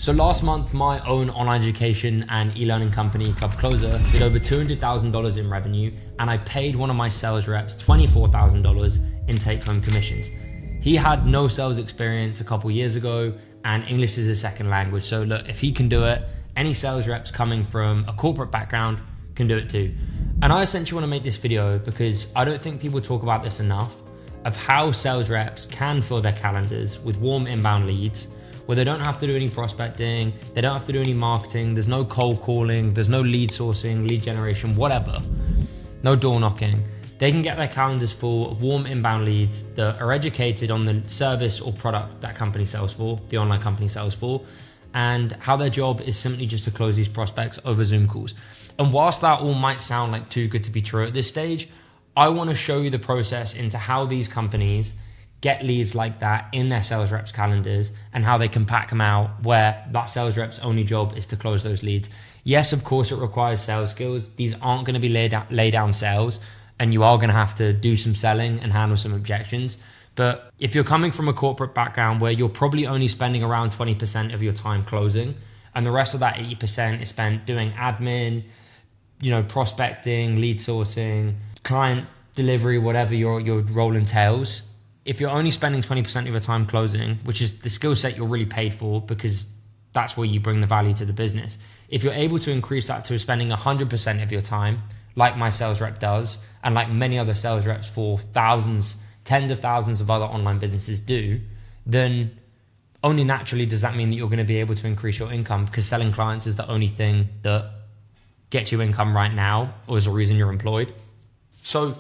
So last month, my own online education and e-learning company, Club Closer, did over $200,000 in revenue, and I paid one of my sales reps $24,000 in take-home commissions. He had no sales experience a couple years ago, and English is his second language. So look, if he can do it, any sales reps coming from a corporate background can do it too. And I essentially want to make this video because I don't think people talk about this enough, of how sales reps can fill their calendars with warm inbound leads, where they don't have to do any prospecting, they don't have to do any marketing, there's no cold calling, there's no lead sourcing, lead generation, whatever, no door knocking. They can get their calendars full of warm inbound leads that are educated on the service or product that company sells for, the online company sells for, and how their job is simply just to close these prospects over Zoom calls. And whilst that all might sound like too good to be true at this stage, I want to show you the process into how these companies get leads like that in their sales reps' calendars and how they can pack them out where that sales rep's only job is to close those leads. Yes, of course, it requires sales skills. These aren't going to be lay down sales, and you are going to have to do some selling and handle some objections. But if you're coming from a corporate background where you're probably only spending around 20% of your time closing, and the rest of that 80% is spent doing admin, prospecting, lead sourcing, client delivery, whatever your role entails. If you're only spending 20% of your time closing, which is the skill set you're really paid for because that's where you bring the value to the business. If you're able to increase that to spending 100% of your time, like my sales rep does, and like many other sales reps for thousands, tens of thousands of other online businesses do, then only naturally does that mean that you're going to be able to increase your income, because selling clients is the only thing that gets you income right now, or is the reason you're employed. So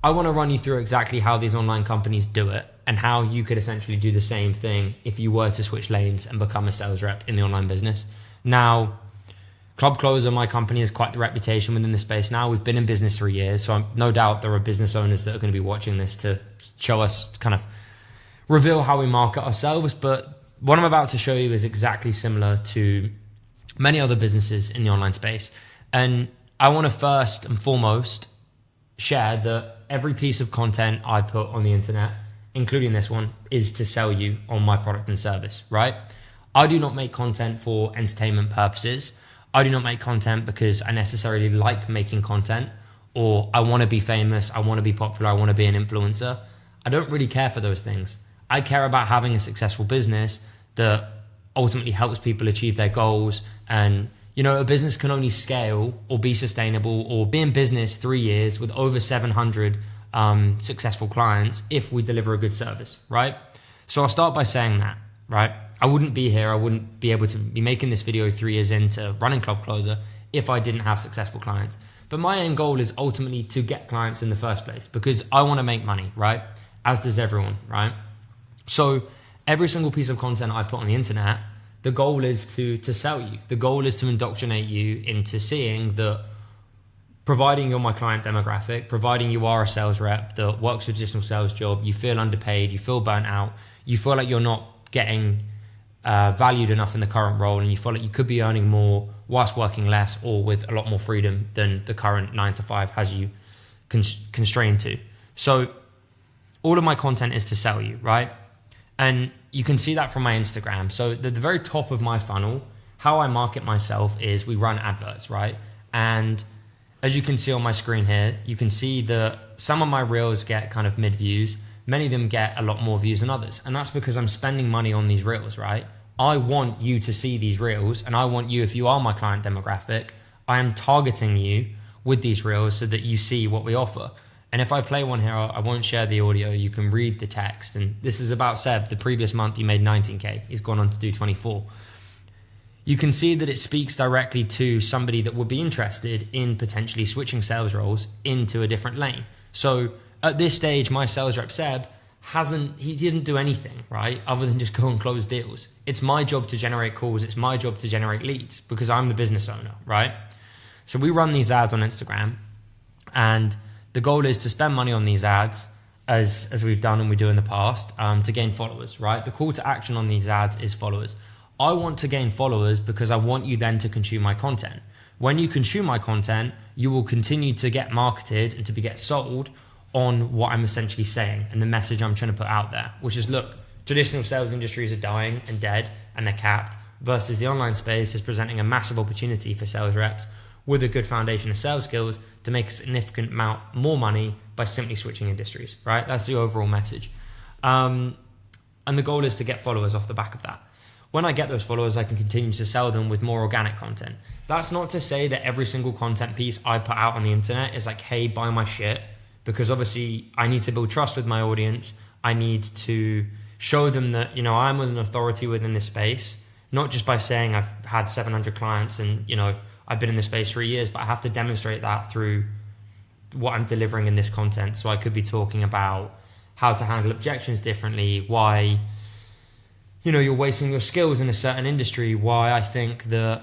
I want to run you through exactly how these online companies do it and how you could essentially do the same thing if you were to switch lanes and become a sales rep in the online business. Now, Club Closer, my company, has quite the reputation within the space now. We've been in business 3 years, so no doubt there are business owners that are going to be watching this to show us, kind of reveal how we market ourselves. But what I'm about to show you is exactly similar to many other businesses in the online space. And I want to first and foremost share that every piece of content I put on the internet, including this one, is to sell you on my product and service, right? I do not make content for entertainment purposes. I do not make content because I necessarily like making content, or I want to be famous, I want to be popular, I want to be an influencer. I don't really care for those things. I care about having a successful business that ultimately helps people achieve their goals. And a business can only scale or be sustainable or be in business 3 years with over 700 successful clients if we deliver a good service, right? So I'll start by saying that, right? I wouldn't be here, I wouldn't be able to be making this video 3 years into running Club Closer if I didn't have successful clients. But my end goal is ultimately to get clients in the first place, because I want to make money, right? As does everyone, right? So every single piece of content I put on the internet, the goal is to sell you. The goal is to indoctrinate you into seeing that providing you're my client demographic, providing you are a sales rep that works a traditional sales job, you feel underpaid, you feel burnt out, you feel like you're not getting valued enough in the current role, and you feel like you could be earning more whilst working less or with a lot more freedom than the current 9 to 5 has you constrained to. So all of my content is to sell you, right? And you can see that from my Instagram. So the very top of my funnel, how I market myself is we run adverts, right? And as you can see on my screen here, you can see that some of my reels get kind of mid views. Many of them get a lot more views than others. And that's because I'm spending money on these reels, right? I want you to see these reels, and I want you, if you are my client demographic, I am targeting you with these reels so that you see what we offer. And if I play one here, I won't share the audio. You can read the text. And this is about Seb. The previous month, he made 19K. He's gone on to do 24. You can see that it speaks directly to somebody that would be interested in potentially switching sales roles into a different lane. So at this stage, my sales rep Seb he didn't do anything, right? Other than just go and close deals. It's my job to generate calls. It's my job to generate leads because I'm the business owner, right? So we run these ads on Instagram, and the goal is to spend money on these ads as we've done and we do in the past to gain followers, right? The call to action on these ads is followers. I want to gain followers because I want you then to consume my content. When you consume my content, you will continue to get marketed and to get sold on what I'm essentially saying and the message I'm trying to put out there, which is, look, traditional sales industries are dying and dead and they're capped. versus the online space is presenting a massive opportunity for sales reps with a good foundation of sales skills to make a significant amount more money by simply switching industries, right? That's the overall message. And the goal is to get followers off the back of that. When I get those followers, I can continue to sell them with more organic content. That's not to say that every single content piece I put out on the internet is like, hey, buy my shit, because obviously I need to build trust with my audience. I need to show them that, you know, I'm an authority within this space, not just by saying I've had 700 clients and, you know, I've been in this space 3 years, but I have to demonstrate that through what I'm delivering in this content. So I could be talking about how to handle objections differently, why, you know, you're wasting your skills in a certain industry, why I think that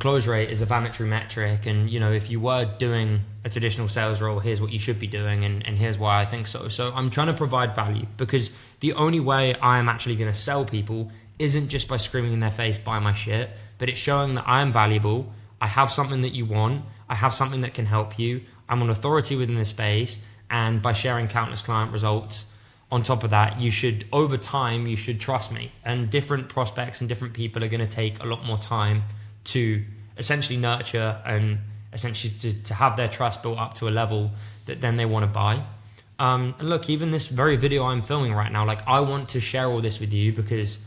close rate is a vanity metric, and, you know, if you were doing a traditional sales role, here's what you should be doing, and here's why I think so. So I'm trying to provide value, because the only way I'm actually going to sell people isn't just by screaming in their face, buy my shit, but it's showing that I am valuable, I have something that you want, I have something that can help you, I'm an authority within this space, and by sharing countless client results on top of that, you should, over time, you should trust me. And different prospects and different people are going to take a lot more time to essentially nurture and essentially to have their trust built up to a level that then they want to buy. And look, even this very video I'm filming right now, like, I want to share all this with you because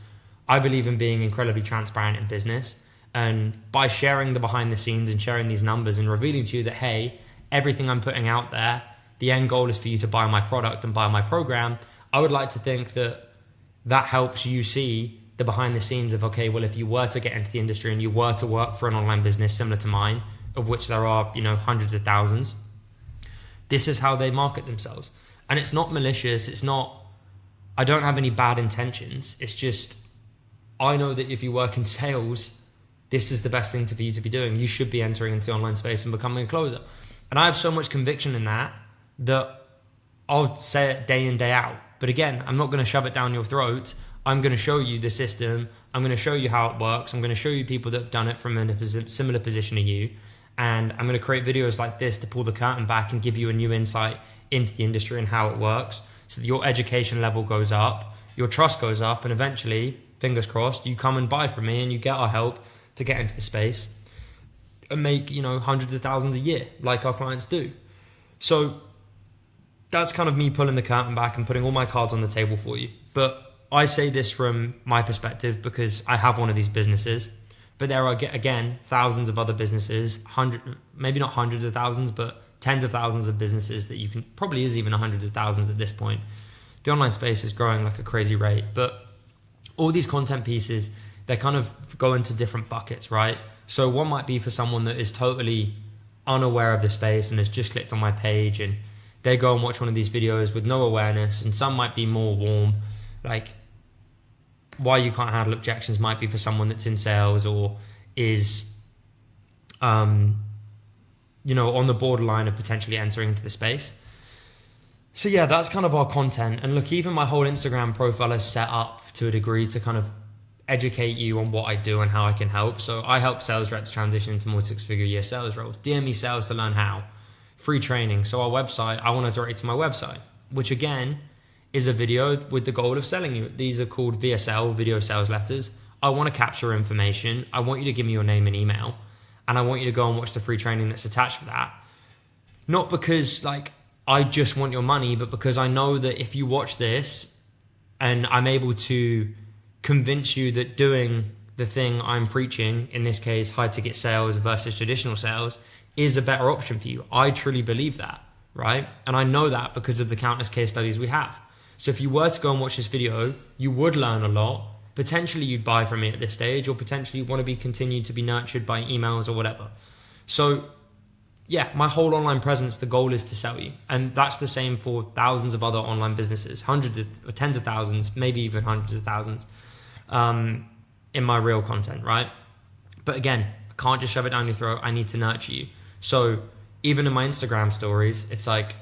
I believe in being incredibly transparent in business. And by sharing the behind the scenes and sharing these numbers and revealing to you that, hey, everything I'm putting out there, the end goal is for you to buy my product and buy my program, I would like to think that that helps you see the behind the scenes of, okay, well, if you were to get into the industry and you were to work for an online business similar to mine, of which there are, you know, hundreds of thousands, this is how they market themselves. And it's not malicious. It's not, I don't have any bad intentions. It's just, I know that if you work in sales, this is the best thing for you to be doing. You should be entering into the online space and becoming a closer. And I have so much conviction in that I'll say it day in, day out. But again, I'm not going to shove it down your throat. I'm going to show you the system. I'm going to show you how it works. I'm going to show you people that have done it from a similar position to you. And I'm going to create videos like this to pull the curtain back and give you a new insight into the industry and how it works, so that your education level goes up, your trust goes up, and eventually, fingers crossed, you come and buy from me and you get our help to get into the space and make, you know, hundreds of thousands a year like our clients do. So that's kind of me pulling the curtain back and putting all my cards on the table for you. But I say this from my perspective because I have one of these businesses, but there are, again, thousands of other businesses, maybe not hundreds of thousands, but tens of thousands of businesses that you can, probably is even hundreds of thousands at this point. The online space is growing like a crazy rate, but all these content pieces, they kind of go into different buckets, right? So one might be for someone that is totally unaware of the space and has just clicked on my page and they go and watch one of these videos with no awareness, and some might be more warm, like why you can't handle objections might be for someone that's in sales or is, you know, on the borderline of potentially entering into the space. So yeah, that's kind of our content. And look, even my whole Instagram profile is set up to a degree to kind of educate you on what I do and how I can help. So I help sales reps transition into more six-figure year sales roles. DM me sales to learn how. Free training. So our website, I want to direct to my website, which again is a video with the goal of selling you. These are called VSL, video sales letters. I want to capture information. I want you to give me your name and email, and I want you to go and watch the free training that's attached for that. Not because like I just want your money, but because I know that if you watch this and I'm able to convince you that doing the thing I'm preaching, in this case, high ticket sales versus traditional sales, is a better option for you. I truly believe that, right? And I know that because of the countless case studies we have. So if you were to go and watch this video, you would learn a lot. Potentially you'd buy from me at this stage, or potentially you want to be continued to be nurtured by emails or whatever. So yeah, my whole online presence, the goal is to sell you. And that's the same for thousands of other online businesses, tens of thousands, maybe even hundreds of thousands in my real content, right? But again, I can't just shove it down your throat. I need to nurture you. So even in my Instagram stories, it's like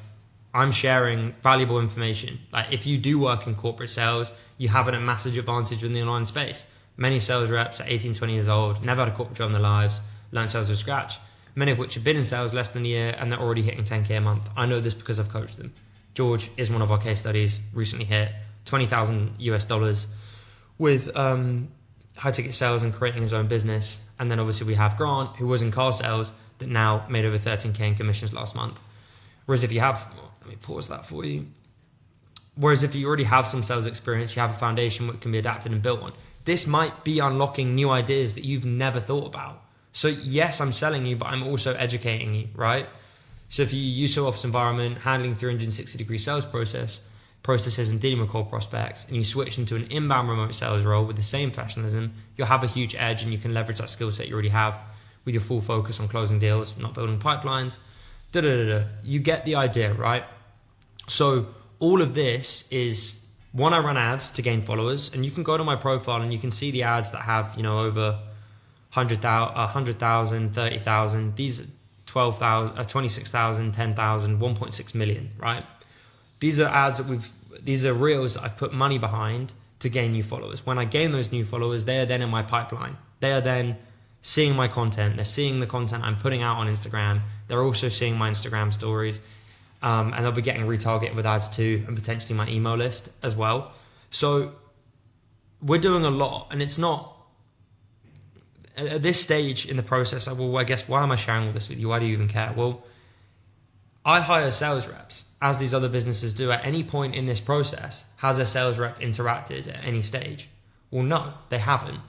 I'm sharing valuable information. Like if you do work in corporate sales, you have a massive advantage in the online space. Many sales reps are 18, 20 years old, never had a corporate job in their lives, learn sales from scratch. Many of which have been in sales less than a year and they're already hitting 10K a month. I know this because I've coached them. George is one of our case studies, recently hit $20,000 US with high ticket sales and creating his own business. And then obviously we have Grant, who was in car sales, that now made over 13K in commissions last month. Whereas if you have, let me pause that for you. Whereas if you already have some sales experience, you have a foundation that can be adapted and built on. This might be unlocking new ideas that you've never thought about. So yes, I'm selling you, but I'm also educating you, right? So if you use your office environment, handling 360-degree sales processes and dealing with cold prospects, and you switch into an inbound remote sales role with the same professionalism, you'll have a huge edge and you can leverage that skill set you already have with your full focus on closing deals, not building pipelines. You get the idea, right? So all of this is, one, I run ads to gain followers, and you can go to my profile and you can see the ads that have, over 100,000, 30,000. These are 12,000, 26,000, 10,000, 1.6 million, right? These are ads these are reels that I've put money behind to gain new followers. When I gain those new followers, they are then in my pipeline. They are then seeing my content. They're seeing the content I'm putting out on Instagram. They're also seeing my Instagram stories. And they'll be getting retargeted with ads too, and potentially my email list as well. So we're doing a lot, and it's not, at this stage in the process, I guess, why am I sharing all this with you? Why do you even care? Well, I hire sales reps, as these other businesses do. At any point in this process, has a sales rep interacted at any stage? Well, no, they haven't.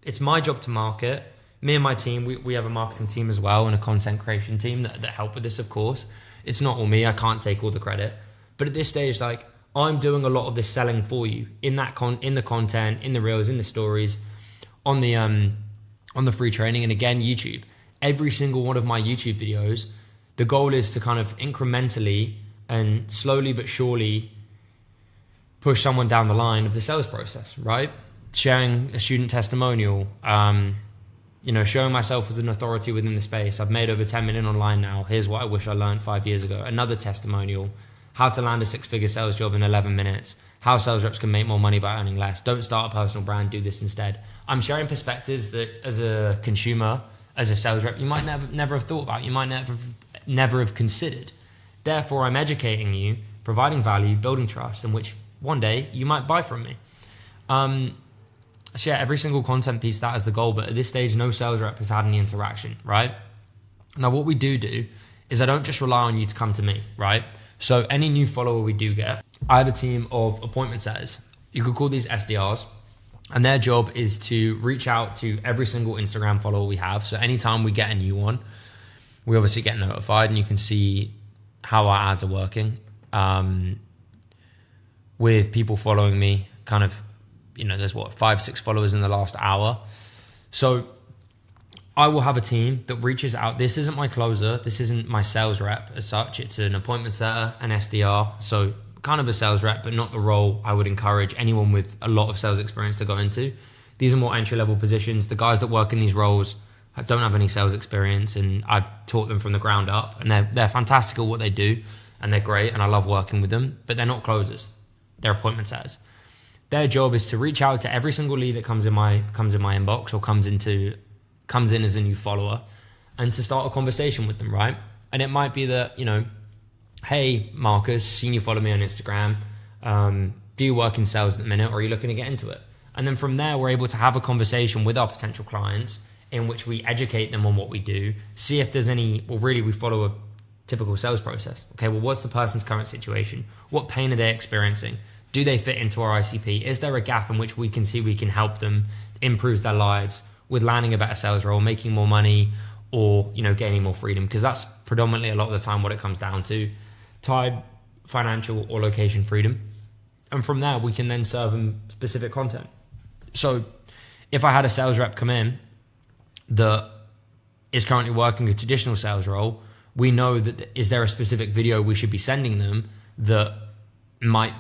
It's my job to market. Me and my team, we have a marketing team as well, and a content creation team that help with this, of course. It's not all me. I can't take all the credit. But at this stage, I'm doing a lot of this selling for you in the content, in the reels, in the stories, on the free training, and again, YouTube. Every single one of my YouTube videos, the goal is to kind of incrementally and slowly but surely push someone down the line of the sales process, right? Sharing a student testimonial, showing myself as an authority within the space. I've made over 10 million online now. Here's what I wish I learned 5 years ago. Another testimonial. How to land a 6-figure sales job in 11 minutes. How sales reps can make more money by earning less. Don't start a personal brand, do this instead. I'm sharing perspectives that as a consumer, as a sales rep, you might never have thought about. You might never have considered. Therefore, I'm educating you, providing value, building trust, in which one day you might buy from me. So yeah, every single content piece, that is the goal. But at this stage, no sales rep has had any interaction, right? Now, what we do is I don't just rely on you to come to me, right? So any new follower we do get, I have a team of appointment setters. You could call these SDRs. And their job is to reach out to every single Instagram follower we have. So anytime we get a new one, we obviously get notified, and you can see how our ads are working. With people following me, kind of, there's 5-6 followers in the last hour. So I will have a team that reaches out. This isn't my closer. This isn't my sales rep as such. It's an appointment setter, an SDR. So kind of a sales rep, but not the role I would encourage anyone with a lot of sales experience to go into. These are more entry-level positions. The guys that work in these roles don't have any sales experience, and I've taught them from the ground up, and they're fantastic at what they do, and they're great, and I love working with them, but they're not closers. They're appointment setters. Their job is to reach out to every single lead that comes in my inbox or comes in as a new follower, and to start a conversation with them, right? And it might be that, hey, Marcus, seen you follow me on Instagram. Do you work in sales at the minute, or are you looking to get into it? And then from there, we're able to have a conversation with our potential clients in which we educate them on what we do, see if there's we follow a typical sales process. Okay, well, what's the person's current situation? What pain are they experiencing? Do they fit into our ICP? Is there a gap in which we can see we can help them improve their lives with landing a better sales role, making more money, or gaining more freedom? Because that's predominantly a lot of the time what it comes down to: time, financial, or location freedom. And from there, we can then serve them specific content. So if I had a sales rep come in that is currently working a traditional sales role, we know that is there a specific video we should be sending them that might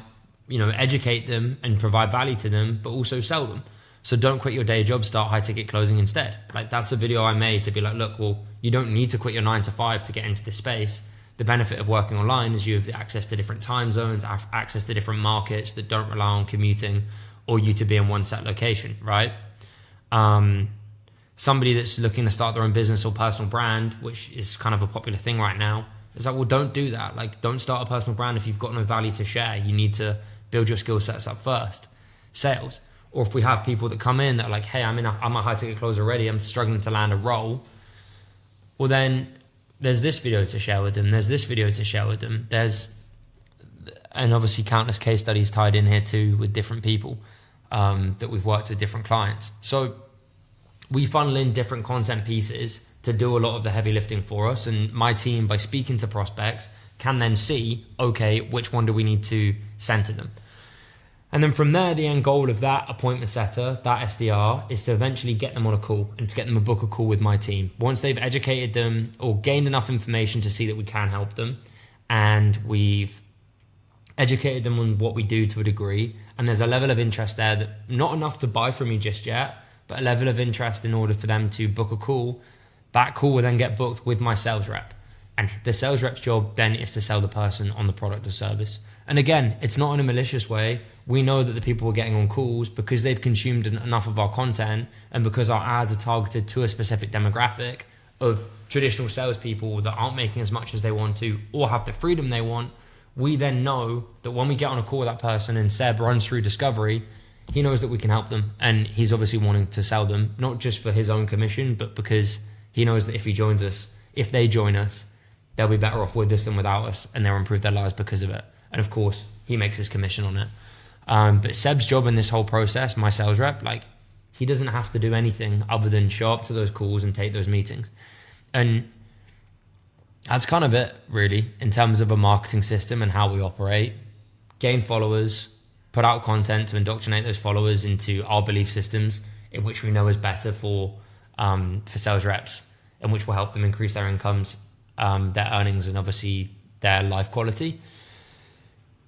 educate them and provide value to them, but also sell them. So don't quit your day job, start high ticket closing instead. That's a video I made to be like, look, well, you don't need to quit your 9 to 5 to get into this space. The benefit of working online is you have access to different time zones, access to different markets that don't rely on commuting or you to be in one set location, right? Somebody that's looking to start their own business or personal brand, which is kind of a popular thing right now, is like, well, don't do that. Don't start a personal brand if you've got no value to share. You need to build your skill sets up first. Sales. Or if we have people that come in that are like, hey, I'm a high ticket closer already, I'm struggling to land a role. Well, then there's this video to share with them. There's this video to share with them. And obviously countless case studies tied in here too with different people that we've worked with, different clients. So we funnel in different content pieces to do a lot of the heavy lifting for us. And my team, by speaking to prospects, can then see, okay, which one do we need to send to them? And then from there, the end goal of that appointment setter, that SDR, is to eventually get them on a call and to get them to book a call with my team. Once they've educated them or gained enough information to see that we can help them, and we've educated them on what we do to a degree, and there's a level of interest there that not enough to buy from me just yet, but a level of interest in order for them to book a call, that call will then get booked with my sales rep. And the sales rep's job then is to sell the person on the product or service. And again, it's not in a malicious way. We know that the people we're getting on calls, because they've consumed enough of our content and because our ads are targeted to a specific demographic of traditional salespeople that aren't making as much as they want to or have the freedom they want, we then know that when we get on a call with that person and Seb runs through discovery, he knows that we can help them. And he's obviously wanting to sell them, not just for his own commission, but because he knows that if he joins us, if they join us, they'll be better off with us than without us, and they'll improve their lives because of it. And of course, he makes his commission on it. But Seb's job in this whole process, my sales rep, like, he doesn't have to do anything other than show up to those calls and take those meetings. And that's kind of it, really, in terms of a marketing system and how we operate. Gain followers, put out content to indoctrinate those followers into our belief systems, in which we know is better for sales reps, and which will help them increase their incomes, their earnings, and obviously their life quality.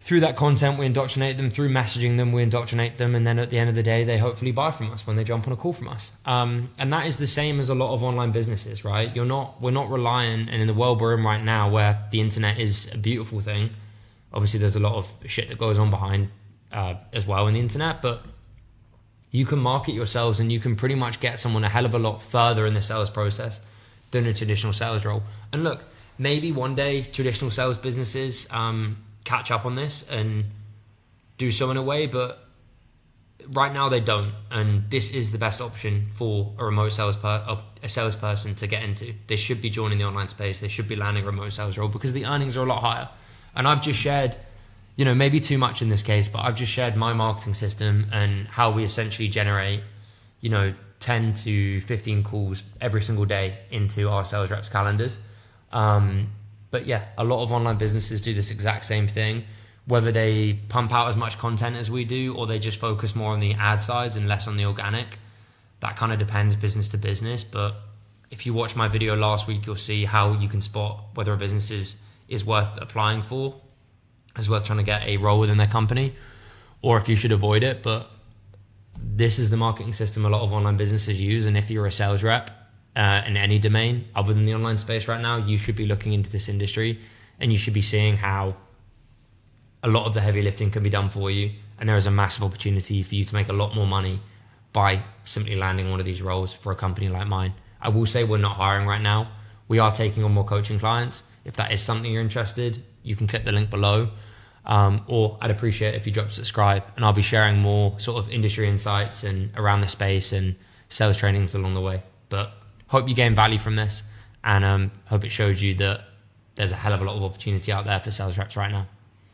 Through that content, we indoctrinate them. Through messaging them, we indoctrinate them. And then at the end of the day, they hopefully buy from us when they jump on a call from us. And that is the same as a lot of online businesses, right? We're not reliant, and in the world we're in right now, where the internet is a beautiful thing. Obviously, there's a lot of shit that goes on behind as well in the internet, but you can market yourselves and you can pretty much get someone a hell of a lot further in the sales process than a traditional sales role. And look, maybe one day traditional sales businesses catch up on this and do so in a way, but right now they don't. And this is the best option for a remote salesperson to get into. They should be joining the online space. They should be landing a remote sales role because the earnings are a lot higher. And I've just shared, maybe too much in this case, but I've just shared my marketing system and how we essentially generate, 10 to 15 calls every single day into our sales reps' calendars. But yeah, a lot of online businesses do this exact same thing, whether they pump out as much content as we do or they just focus more on the ad sides and less on the organic. That kind of depends business to business. But if you watch my video last week, you'll see how you can spot whether a business is worth applying for, is worth trying to get a role within their company, or if you should avoid it. But this is the marketing system a lot of online businesses use. And if you're a sales rep, in any domain other than the online space right now, you should be looking into this industry and you should be seeing how a lot of the heavy lifting can be done for you. And there is a massive opportunity for you to make a lot more money by simply landing one of these roles for a company like mine. I will say we're not hiring right now. We are taking on more coaching clients. If that is something you're interested, you can click the link below. Or I'd appreciate it if you drop subscribe, and I'll be sharing more sort of industry insights and around the space and sales trainings along the way. But hope you gain value from this, and hope it shows you that there's a hell of a lot of opportunity out there for sales reps right now.